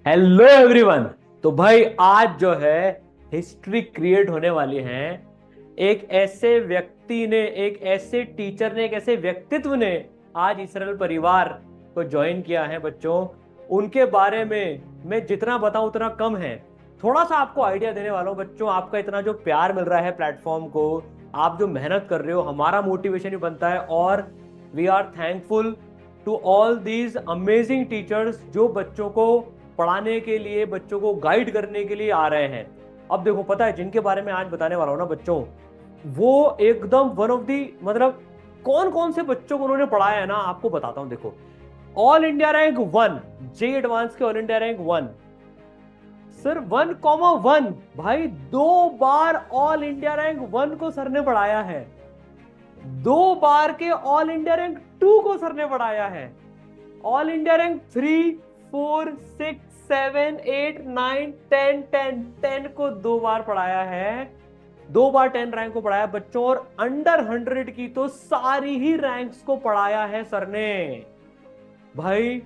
Hello everyone. तो भाई आज जो है हिस्ट्री क्रिएट होने वाली है। एक ऐसे व्यक्ति ने, एक ऐसे टीचर ने, एक ऐसे व्यक्तित्व ने आज इसराइल परिवार को ज्वाइन किया है बच्चों। उनके बारे में मैं जितना बताऊं उतना कम है। थोड़ा सा आपको आइडिया देने वाला हूं बच्चों। आपका इतना जो प्यार मिल रहा है प्लेटफॉर्म को, आप जो मेहनत कर रहे हो, हमारा मोटिवेशन भी बनता है। और we are thankful to all these amazing teachers जो बच्चों को पढ़ाने के लिए, बच्चों को गाइड करने के लिए आ रहे हैं। अब देखो, पता है जिनके बारे में आज बताने वाला हूं ना बच्चों, वो एकदम वन ऑफ दी, मतलब कौन कौन से बच्चों को उन्होंने पढ़ाया है ना, आपको बताता हूं। देखो, ऑल इंडिया रैंक 1, जे एडवांस के ऑल इंडिया रैंक 1, सर 1,1 भाई, 2 बार ऑल इंडिया रैंक 1 को सर ने पढ़ाया है। 2 बार के ऑल इंडिया रैंक 2 को सर ने पढ़ाया है। ऑल इंडिया रैंक 3, 4, 6, 7, 8, 9, 10, 10, 10 को 2 बार पढ़ाया है। 2 बार 10 रैंक को पढ़ाया बच्चों। और अंडर 100 की तो सारी ही रैंक्स को पढ़ाया है सर ने। भाई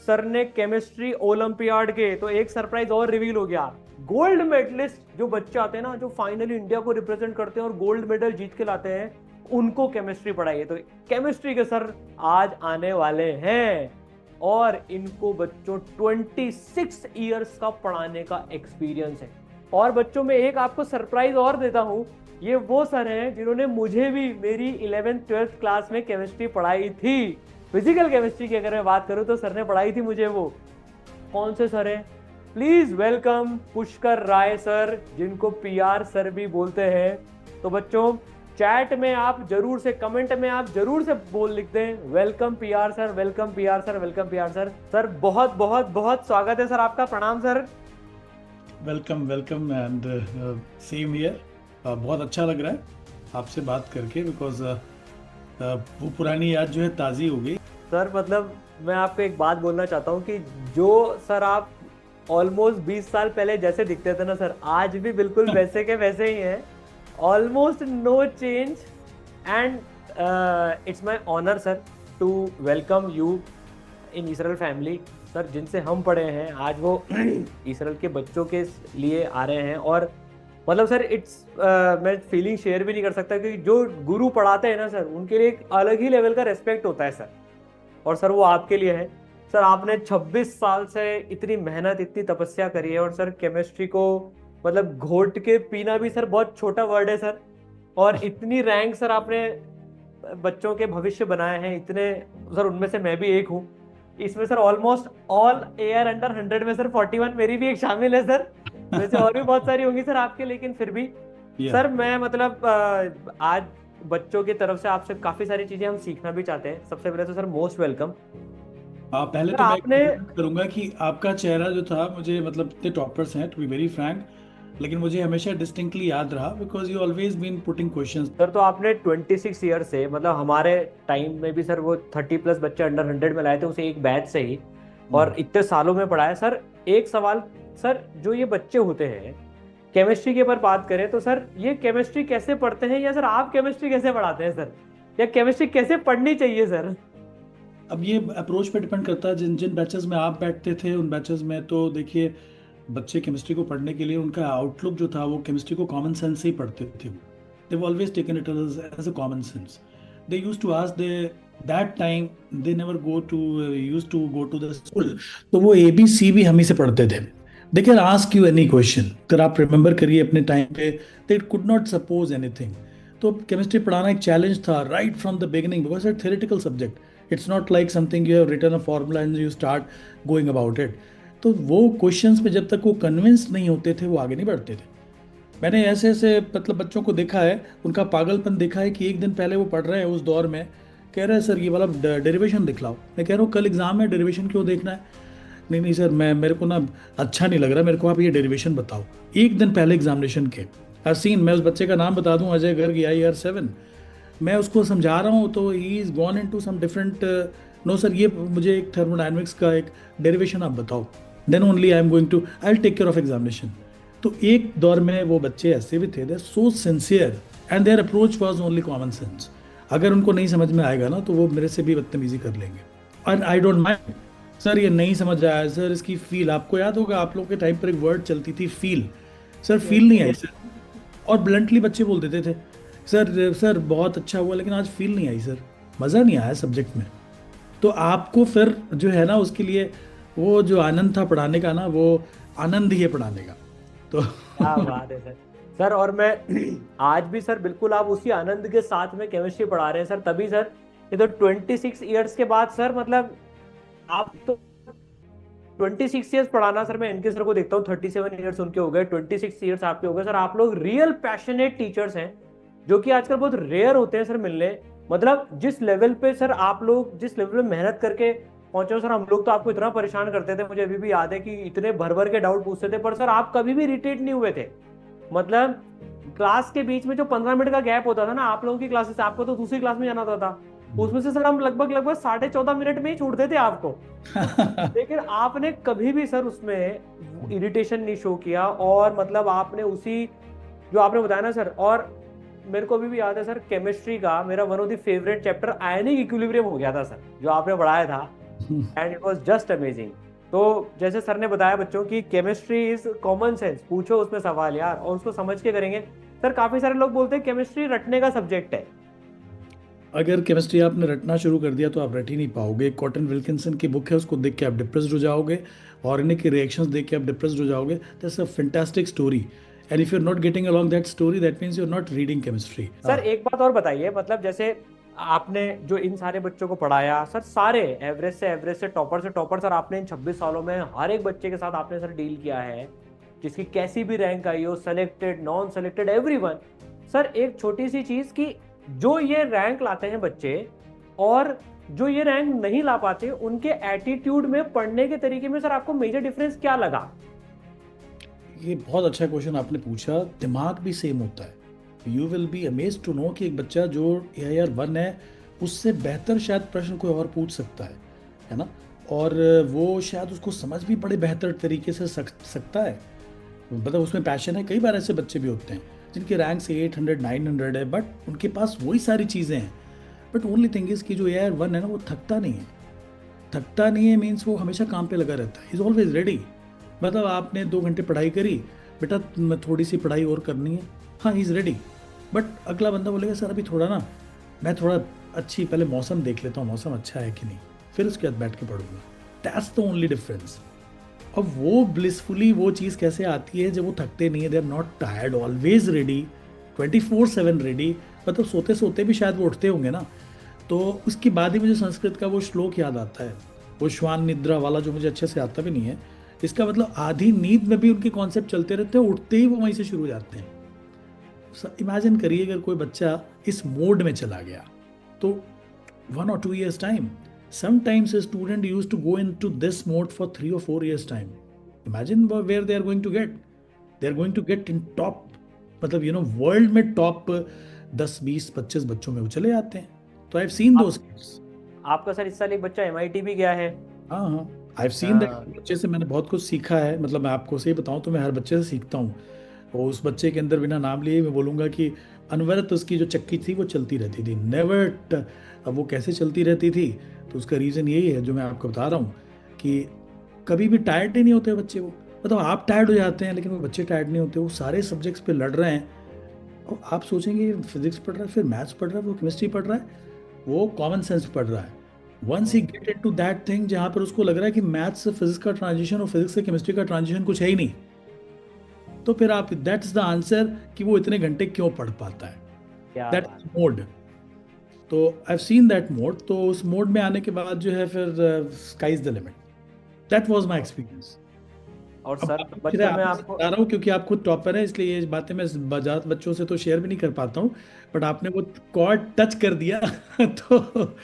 सर ने केमिस्ट्री ओलंपियाड के, तो एक सरप्राइज और रिवील हो गया, गोल्ड मेडलिस्ट जो बच्चे आते हैं ना, जो फाइनली इंडिया को रिप्रेजेंट करते हैं और गोल्ड मेडल जीत के लाते हैं, उनको केमिस्ट्री पढ़ाई है। तो केमिस्ट्री के सर आज आने वाले हैं। और इनको बच्चों 26 इयर्स का पढ़ाने का एक्सपीरियंस है। और बच्चों में एक आपको सरप्राइज और देता हूं, ये वो सर हैं जिन्होंने मुझे भी मेरी 11th 12th क्लास में केमिस्ट्री पढ़ाई थी। फिजिकल केमिस्ट्री की अगर मैं बात करूं तो सर ने पढ़ाई थी मुझे। वो कौन से सर हैं? Please welcome Pushkar Rai sir, जिनको पीआर सर भी बोलते हैं। तो बच्चों, चैट में आप जरूर से, कमेंट में आप जरूर से बोल लिख दें, welcome PR sir, welcome PR sir, welcome PR sir. Sir बहुत बहुत बहुत स्वागत है सर आपका, प्रणाम sir. Welcome welcome and same here. बहुत अच्छा लग रहा है आपसे बात करके, बिकॉज वो पुरानी याद जो है ताज़ी हो गई। सर मतलब मैं आपको एक बात बोलना चाहता हूँ कि जो सर आप ऑलमोस्ट 20 साल पहले जैसे दिखते थे ना सर, आज भी बिल्कुल वैसे के वैसे ही हैं। Almost no change. And it's my honour sir to welcome you in Israel family. Sir जिनसे हम पढ़े हैं आज वो इसराइल के बच्चों के लिए आ रहे हैं। और मतलब सर इट्स मैं फीलिंग शेयर भी नहीं कर सकता, क्योंकि जो गुरु पढ़ाते हैं ना सर, उनके लिए एक अलग ही लेवल का रेस्पेक्ट होता है सर। और सर वो आपके लिए है। सर आपने 26 साल से इतनी मेहनत, इतनी तपस्या करी है। और सर केमिस्ट्री को मतलब घोट के पीना भी सर बहुत छोटा वर्ड है सर। और इतनी रैंक सर आपने बच्चों के भविष्य बनाए हैं इतने। सर उनमें से मैं भी एक हूँ। इसमें sir almost all air under 100 में सर 41 मेरी भी एक शामिल है सर। वैसे और भी बहुत सारी होंगी सर आपके, लेकिन फिर भी Yeah. सर मैं मतलब आज बच्चों की तरफ से आपसे काफी सारी चीजें हम सीखना भी चाहते हैं। सबसे पहले तो सर मोस्ट वेलकम। पहले सर तो मैं आपने, कमेंट करूंगा कि आपका चेहरा जो था, मुझे मतलब इतने टॉपर्स हैं टू बी वेरी फ्रैंक, लेकिन मुझे हमेशा डिस्टिंक्टली याद रहा because you always been putting questions. Sir तो आपने 26 ईयर से, मतलब हमारे टाइम में भी सर वो 30+ बच्चे अंडर 100 में लाए थे उसे एक बैच से ही। और इतने सालों में पढ़ाया सर। एक सवाल सर, जो ये बच्चे होते हैं केमिस्ट्री के पर बात करें तो सर ये केमिस्ट्री कैसे पढ़ते हैं, या सर आप केमिस्ट्री कैसे पढ़ाते हैं सर, या केमिस्ट्री कैसे पढ़नी चाहिए सर? अब ये अप्रोच पे डिपेंड करता है। जिन जिन बैचेस में आप बैठते थे उन बैचेस में तो देखिए, बच्चे केमिस्ट्री को पढ़ने के लिए उनका आउटलुक जो था वो केमिस्ट्री को कॉमन सेंस से ही पढ़ते थे। They always taken it as a common sense. They used to ask, they that time they never go to used to go to the school, तो वो ABC भी हम ही से पढ़ते थे। They can ask you any question. अगर आप रिमेंबर करिए अपने टाइम पे, दे कुड नॉट सपोज एनीथिंग। तो केमिस्ट्री पढ़ाना एक चैलेंज था right from the beginning, because it theoretical subject. It's not like something you have written a formula and you start going about it. तो वो क्वेश्चंस पे जब तक वो कन्विंस नहीं होते थे वो आगे नहीं बढ़ते थे। मैंने ऐसे ऐसे मतलब बच्चों को देखा है, उनका पागलपन देखा है कि एक दिन पहले वो पढ़ रहे हैं उस दौर में, कह रहे हैं सर ये वाला डेरिवेशन दिखलाओ। मैं कह रहा हूँ कल एग्जाम है, डेरिवेशन क्यों देखना है? नहीं नहीं सर, मेरे को ना अच्छा नहीं लग रहा, मेरे को आप ये डेरिवेशन बताओ। एक दिन पहले एग्जामिनेशन के हसीन, मैं उस बच्चे का नाम बता दूं, अजय गर्ग, IR7। मैं उसको समझा रहा हूँ तो he is gone into some different. No sir, ये मुझे एक थर्मोडायनेमिक्स का एक डेरिवेशन आप बताओ, then only I am going to, I will take care of examination. तो एक दौर में वो बच्चे ऐसे भी थे, they so sincere and their approach was only common sense. अगर उनको नहीं समझ में आएगा ना तो वो मेरे से भी बदतमीजी कर लेंगे। And I don't mind, sir ये नहीं समझ आया सर, इसकी फील आपको याद होगा, आप लोग के टाइम पर एक वर्ड चलती थी फील, सर फील नहीं आई सर। और ब्लंटली बच्चे बोल देते थे सर सर बहुत अच्छा हुआ, लेकिन आज फील नहीं आई सर, मज़ा नहीं आया सब्जेक्ट में। तो आपको फिर जो है ना उसके लिए वो जो आनंद था पढ़ाने का ना, वो आनंद ही है पढ़ाने का। तो क्या बात है सर। सर और मैं आज भी सर बिल्कुल आप उसी आनंद के साथ में केमिस्ट्री पढ़ा रहे हैं सर, तभी सर ये तो 26 ईयर्स के बाद सर, मतलब आप तो 26 ईयर्स पढ़ाना सर, मैं इनके सर को देखता हूँ 37 ईयर्स उनके हो गए, 26 ईयर्स आपके हो गए सर। आप लोग रियल पैशनेट टीचर्स हैं, जो कि आजकल बहुत रेयर होते हैं सर मिलने। मतलब जिस लेवल पे सर आप लोग जिस लेवल पे मेहनत करके पहुंचे हो सर, हम लोग तो आपको इतना परेशान करते थे, मुझे अभी भी याद है कि इतने भर भर के डाउट पूछते थे, पर सर आप कभी भी इरिटेट नहीं हुए थे। मतलब क्लास के बीच में जो 15 मिनट का गैप होता था ना, आप लोगों की क्लासेस से, आपको तो दूसरी क्लास में जाना होता था, उसमें से सर हम लगभग लगभग 14.5 मिनट में ही छोड़ते थे आपको। लेकिन आपने कभी भी सर उसमें इरिटेशन नहीं शो किया, और मतलब आपने उसी जो आपने बताया ना सर, और मेरे को अभी भी याद है सर, केमिस्ट्री का मेरा one of the favourite chapter ionic equilibrium हो गया था सर, जो आपने पढ़ाया था, and it was just amazing. तो जैसे सर ने बताया बच्चों की केमिस्ट्री इज कॉमन सेंस, पूछो उसमें सवाल यार और उसको समझ के करेंगे। सर काफी सारे लोग बोलते हैं केमिस्ट्री रटने का सब्जेक्ट है। अगर केमिस्ट्री आपने रटना शुरू कर दिया तो आप रट ही नहीं पाओगे। कॉटन विल्किंसन की बुक है, उसको देख के आप डिप्रेस्ड हो जाओगे, और इन्हीं के रिएक्शंस देख के आप डिप्रेस्ड हो जाओगे। That's a fantastic story, and if you are not getting along that story, that means you are not reading chemistry. Sir एक बात और बताइए, मतलब जैसे आपने जो इन सारे बच्चों को पढ़ाया सर, सारे एवरेज से टॉपर सर, आपने इन 26 सालों में हर एक बच्चे के साथ आपने सर डील किया है, जिसकी कैसी भी रैंक आई हो, selected non selected everyone. Sir एक छोटी सी चीज की, जो ये रैंक लाते हैं बच्चे और जो ये रैंक नहीं ला पाते, उनके एटीट्यूड में, पढ़ने के तरीके में सर आपको मेजर डिफरेंस क्या लगा? ये बहुत अच्छा क्वेश्चन आपने पूछा। दिमाग भी सेम होता है। You will be amazed to know कि एक बच्चा जो AIR 1 है, उससे बेहतर शायद प्रश्न कोई और पूछ सकता है ना, और वो शायद उसको समझ भी बड़े बेहतर तरीके से सकता है। मतलब उसमें पैशन है। कई बार ऐसे बच्चे भी होते हैं जिनके रैंक से 800 900 है, बट उनके पास वही सारी चीज़ें हैं। बट ओनली थिंग इज़ कि जो AIR 1 है ना, वो थकता नहीं है। थकता नहीं है मीन्स वो हमेशा काम पे लगा रहता है, इज़ ऑलवेज रेडी। मतलब आपने 2 घंटे पढ़ाई करी, बेटा मैं थोड़ी सी पढ़ाई और करनी है, हाँ ही इज़ रेडी। बट अगला बंदा बोलेगा सर अभी थोड़ा ना, मैं थोड़ा अच्छी पहले मौसम देख लेता हूँ, मौसम अच्छा है कि नहीं, फिर उसके बाद बैठ के पढ़ूंगा। That's the only difference. अब वो ब्लिसफुली वो चीज़ कैसे आती है जब वो थकते नहीं है, they are not tired, always ready, 24/7 ready. मतलब सोते सोते भी शायद वो उठते होंगे ना। तो उसके बाद ही मुझे संस्कृत का वो श्लोक याद आता है, वो श्वान निद्रा वाला, जो मुझे अच्छे से आता भी नहीं है। इसका मतलब आधी नींद में भी उनके कॉन्सेप्ट चलते रहते हैं, उठते ही वो वहीं से शुरू हो जाते हैं। इमेजिन करिए अगर कोई बच्चा इस मोड में चला गया तो 1 or 2 years time, sometimes a student used to go into this mode for 3 or 4 years time. Imagine where they are going to get. They are going to get in top, मतलब world में top 10 20 25 बच्चों में वो चले जाते हैं। तो I have seen those kids. आपका सर इस साल एक बच्चा MIT भी गया है। हाँ हाँ, आई हैव सीन दैट। बच्चे से मैंने बहुत कुछ सीखा है। मतलब मैं आपको सही बताऊं तो मैं हर बच्चे से सीखता हूँ। और उस बच्चे के अंदर बिना नाम लिए मैं बोलूँगा कि अनवरत उसकी जो चक्की थी वो चलती रहती थी, नेवर। अब वो कैसे चलती रहती थी, तो उसका रीज़न यही है जो मैं आपको बता रहा हूँ कि कभी भी टायर्ड ही नहीं होते बच्चे। वो मतलब आप टायर्ड हो जाते हैं, लेकिन वो बच्चे टायर्ड नहीं होते। वो सारे सब्जेक्ट्स पे लड़ रहे हैं। और आप सोचेंगे फिजिक्स पढ़ रहा है, फिर मैथ्स पढ़ रहा है, वो केमिस्ट्री पढ़ रहा है, वो कॉमन सेंस पढ़ रहा है। Once he get into that thing जहाँ पर उसको लग रहा है कि मैथ्स से फिजिक्स का ट्रांजिशन और फिजिक्स से केमिस्ट्री का ट्रांजिशन कुछ है ही नहीं, तो फिर आप, दैट्स द आंसर कि वो इतने घंटे क्यों पढ़ पाता है। That mode. तो I have seen that mode. तो उस मोड में आने के बाद जो है फिर sky is the limit. That was my experience. और अब सर बच्चा मैं आपको बता रहा हूँ क्योंकि आप खुद टॉपर है, इसलिए ये बातें मैं बच्चों से तो शेयर भी नहीं कर पाता हूँ। बट आपने वो कॉर्ड टच कर दिया तो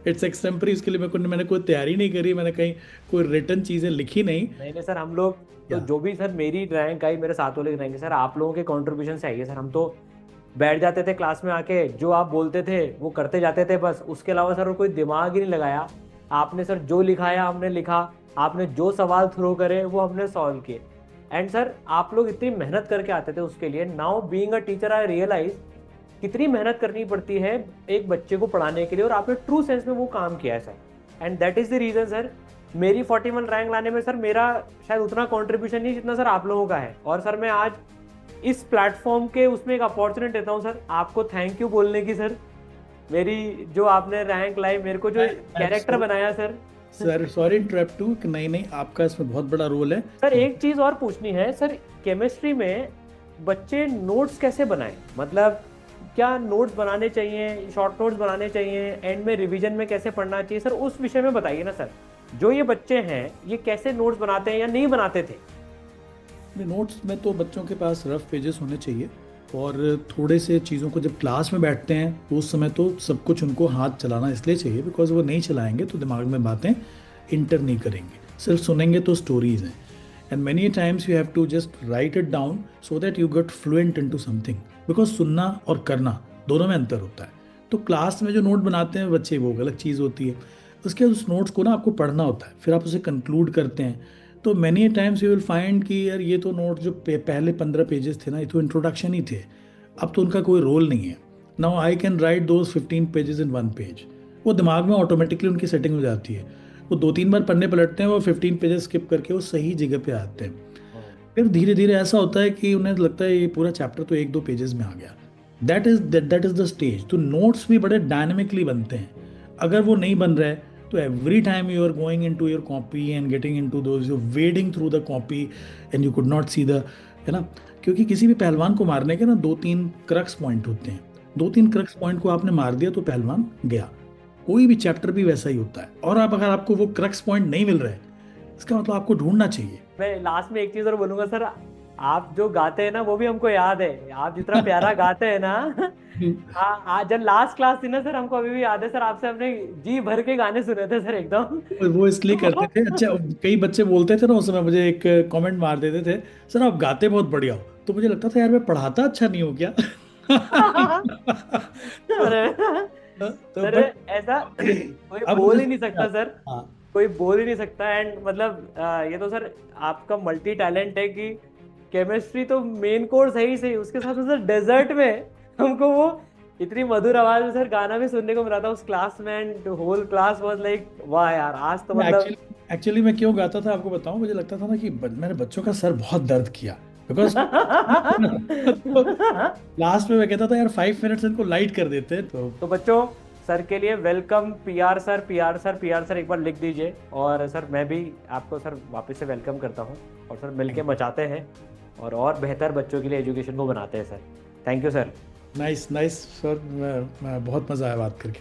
इट्स एक्सटेम्परी। उसके लिए मैंने कोई तैयारी नहीं करी, मैंने कहीं कोई रिटर्न चीज़ें लिखी नहीं। नहीं सर, हम लोग तो या जो भी सर मेरी रैंक आई, मेरे साथ वाले की रैंक है सर, आप लोगों के कंट्रीब्यूशन से आई है सर। हम तो बैठ जाते थे क्लास में आके, जो आप बोलते थे वो करते जाते थे बस, उसके अलावा सर कोई दिमाग ही नहीं लगाया। आपने सर जो लिखाया हमने लिखा, आपने जो सवाल थ्रो करे वो हमने सॉल्व किए। एंड सर आप लोग इतनी मेहनत करके आते थे उसके लिए। Now being a teacher I realise कितनी मेहनत करनी पड़ती है एक बच्चे को पढ़ाने के लिए, और आपने ट्रू सेंस में वो काम किया है sir. And that is the reason sir मेरी 41 रैंक लाने में सर मेरा शायद उतना कंट्रीब्यूशन नहीं जितना सर आप लोगों का है। और सर मैं आज इस प्लेटफॉर्म के उसमें एक अपॉर्चुनिटी देता हूँ सर आपको थैंक यू बोलने की सर। मेरी जो आपने रैंक लाई, मेरे को जो कैरेक्टर बनाया सर। सर सॉरी इंटरप्ट टू, नहीं नहीं, आपका इसमें बहुत बड़ा रोल है। सर एक चीज और पूछनी है सर, केमिस्ट्री में बच्चे नोट्स कैसे बनाएं? मतलब क्या नोट्स बनाने चाहिए, शॉर्ट नोट्स बनाने चाहिए, एंड में रिवीजन में कैसे पढ़ना चाहिए सर, उस विषय में बताइए ना सर। जो ये बच्चे हैं ये कैसे नोट्स बनाते हैं या नहीं बनाते थे? नोट्स में तो बच्चों के पास रफ पेजेस होने चाहिए, और थोड़े से चीज़ों को जब क्लास में बैठते हैं तो उस समय तो सब कुछ उनको हाथ चलाना इसलिए चाहिए बिकॉज वो नहीं चलाएंगे तो दिमाग में बातें इंटर नहीं करेंगे, सिर्फ सुनेंगे तो स्टोरीज हैं। And many times you have to just write it down so that you get fluent into something, because सुनना और करना दोनों में अंतर होता है। तो क्लास में जो नोट बनाते हैं बच्चे वो अलग चीज़ होती है, उसके बाद उस नोट्स को ना आपको पढ़ना होता है, फिर आप उसे कंक्लूड करते हैं। तो many times you will find कि यार ये तो नोट जो पहले 15 पेजेस थे ना, ये तो इंट्रोडक्शन ही थे, अब तो उनका कोई रोल नहीं है। Now I can write those 15 pages in 1 page, वो दिमाग में ऑटोमेटिकली उनकी सेटिंग हो जाती है। वो 2-3 बार पढ़ने पलटते हैं, वो 15 पेजेस स्किप करके वो सही जगह पे आते हैं। फिर धीरे धीरे ऐसा होता है कि उन्हें लगता है ये पूरा चैप्टर तो 1-2 पेजेस में आ गया। That is the stage. तो नोट्स भी बड़े डायनेमिकली बनते हैं। अगर वो नहीं बन रहा है तो every time you are going in to your copy and getting in to those, you wading through the copy and you could not see the, है ना। क्योंकि किसी भी पहलवान को मारने के ना 2-3 क्रक्स पॉइंट होते हैं, 2-3 क्रक्स पॉइंट को आपने मार दिया तो पहलवान गया। कोई भी चैप्टर भी वैसा ही होता है। और आप अगर आपको वो क्रक्स पॉइंट नहीं मिल रहा है, इसका मतलब आपको ढूंढना चाहिए। मैं लास्ट में एक चीज और बोलूंगा सर, आप जो गाते हैं ना वो भी हमको याद है, आप जितना प्यारा गाते हैं ना। जब लास्ट क्लास थी ना सर, हमको अभी भी याद है सर, आपसे हमने जी भर के गाने सुने थे सर एकदम। वो इसलिए करते थे। अच्छा, कई बच्चे बोलते थे ना उस समय, मुझे एक कमेंट मार देते थे, सर आप गाते बहुत बढ़िया हो। तो मुझे लगता था यार मैं पढ़ाता अच्छा नहीं हूँ क्या। अरे तो सर बट ऐसा कोई अब बोल मुझे ही नहीं समझ सकता आता सर, है। हाँ, कोई बोल ही नहीं सकता। एंड मतलब ये तो सर आपका मल्टी टैलेंट है कि केमिस्ट्री तो मेन कोर्स है ही सही, उसके साथ सर डेजर्ट में हमको वो इतनी मधुर आवाज में सर गाना भी सुनने को मिला था उस क्लास में। And whole class was like वाह यार, आज तो मतलब। एक्चुअली एक्चुअली मैं क्यों गाता था आपको बताऊं, मुझे लगता था ना कि मैंने बच्चों का सर बहुत दर्द किया, बिकॉज तो लास्ट में मैं कहता था यार 5 मिनट्स इनको लाइट कर देते हैं तो। तो बच्चों, सर के लिए welcome PR sir, PR sir, PR sir एक बार लिख दीजिए। और सर मैं भी आपको सर वापस से वेलकम करता हूँ, और सर मिलके मचाते हैं और बेहतर बच्चों के लिए एजुकेशन को बनाते हैं sir. Thank you sir. Nice nice sir, मैं बहुत मजा आया बात करके।